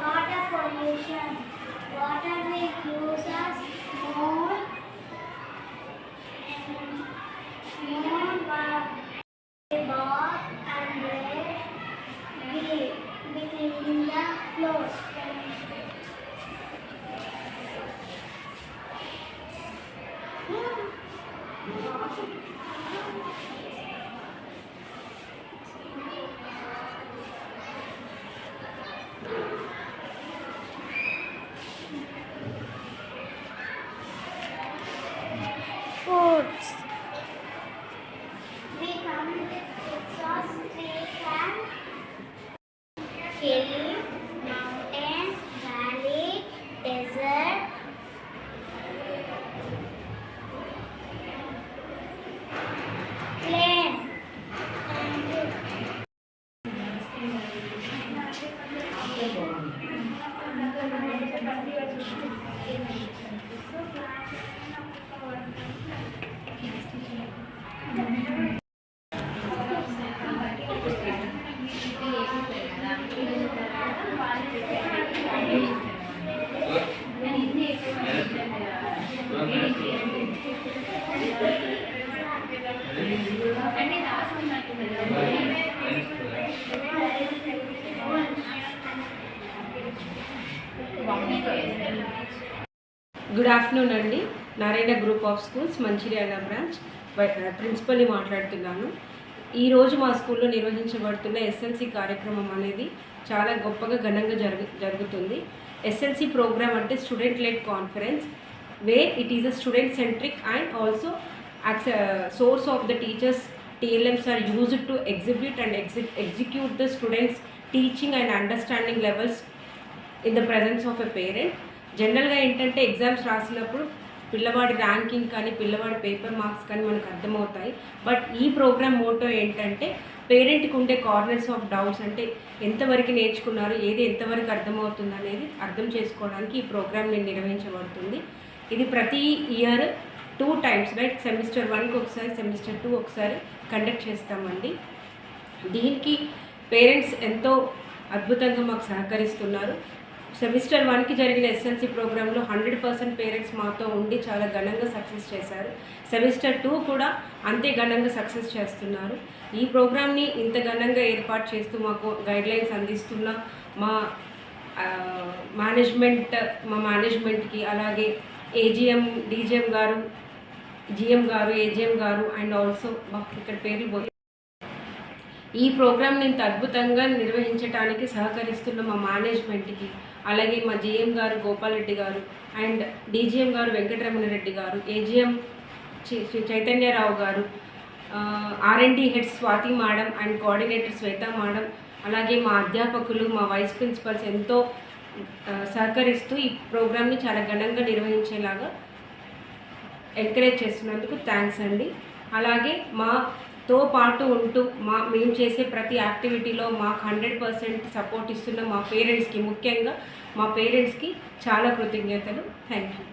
Water pollution. Water will use us more bath and we clean the clothes. Foods. We come with sauce, trees and hill, mountain, valley, desert, plain. Good afternoon అండి. Narayana group of schools Mancherial branch ప్రిన్సిపల్ని మాట్లాడుతున్నాను. ఈరోజు మా స్కూల్లో నిర్వహించబడుతున్న SLC కార్యక్రమం అనేది చాలా గొప్పగా ఘనంగా జరుగుతుంది. ఎస్ఎల్సి ప్రోగ్రామ్ అంటే student led conference where it is a student centric and also source of the teachers TLMs are used to exhibit and execute the students teaching and understanding levels in the presence of a parent. జనరల్గా ఏంటంటే exams రాసినప్పుడు పిల్లవాడి ranking కానీ పిల్లవాడి paper marks కానీ మనకు అర్థమవుతాయి. But ఈ ప్రోగ్రామ్ మోటో ఏంటంటే పేరెంట్కి ఉండే కార్నర్స్ ఆఫ్ డౌట్స్, అంటే ఎంతవరకు నేర్చుకున్నారు, ఏది ఎంతవరకు అర్థమవుతుంది అనేది అర్థం చేసుకోవడానికి ఈ ప్రోగ్రామ్ నిర్వహించబడుతుంది. ఇది ప్రతి ఇయర్ 2 times రైట్, సెమిస్టర్ 1కి ఒకసారి, సెమిస్టర్ 2 ఒకసారి కండక్ట్ చేస్తామండి. దీనికి పేరెంట్స్ ఎంతో అద్భుతంగా మాకు సహకరిస్తున్నారు. సెమిస్టర్ 1కి జరిగిన ఎస్ఎల్సి ప్రోగ్రాంలో 100% పేరెంట్స్ మాతో ఉండి చాలా ఘనంగా సక్సెస్ చేశారు. సెమిస్టర్ 2 కూడా అంతే ఘనంగా సక్సెస్ చేస్తున్నారు. ఈ ప్రోగ్రామ్ని ఇంత ఘనంగా ఏర్పాటు చేస్తూ మాకు గైడ్లైన్స్ అందిస్తున్న మా మేనేజ్మెంట్కి, అలాగే ఏజిఎం, డీజిఎం గారు, జిఎం గారు, ఏజిఎం గారు అండ్ ఆల్సో మాకు ఇక్కడ పేర్లు పోయి ఈ ప్రోగ్రామ్ని ఇంత అద్భుతంగా నిర్వహించడానికి సహకరిస్తున్న మా మేనేజ్మెంట్కి, అలాగే మా జిఎం గారు గోపాల్ రెడ్డి గారు అండ్ డీజిఎం గారు వెంకటరమణ రెడ్డి గారు, ఏజిఎం చైతన్యరావు గారు, R&D head Swathi madam and coordinator Shweta madam, అలాగే మా అధ్యాపకులు, మా వైస్ ప్రిన్సిపల్స్ ఎంతో సహకరిస్తూ ఈ ప్రోగ్రామ్ని చాలా ఘనంగా నిర్వహించేలాగా ఎంకరేజ్ చేస్తున్నందుకు థ్యాంక్స్ అండి. అలాగే మాతో పాటు ఉంటూ మేము చేసే ప్రతి యాక్టివిటీలో మాకు 100% సపోర్ట్ ఇస్తున్న మా పేరెంట్స్కి, ముఖ్యంగా మా పేరెంట్స్కి చాలా కృతజ్ఞతలు. Thank you.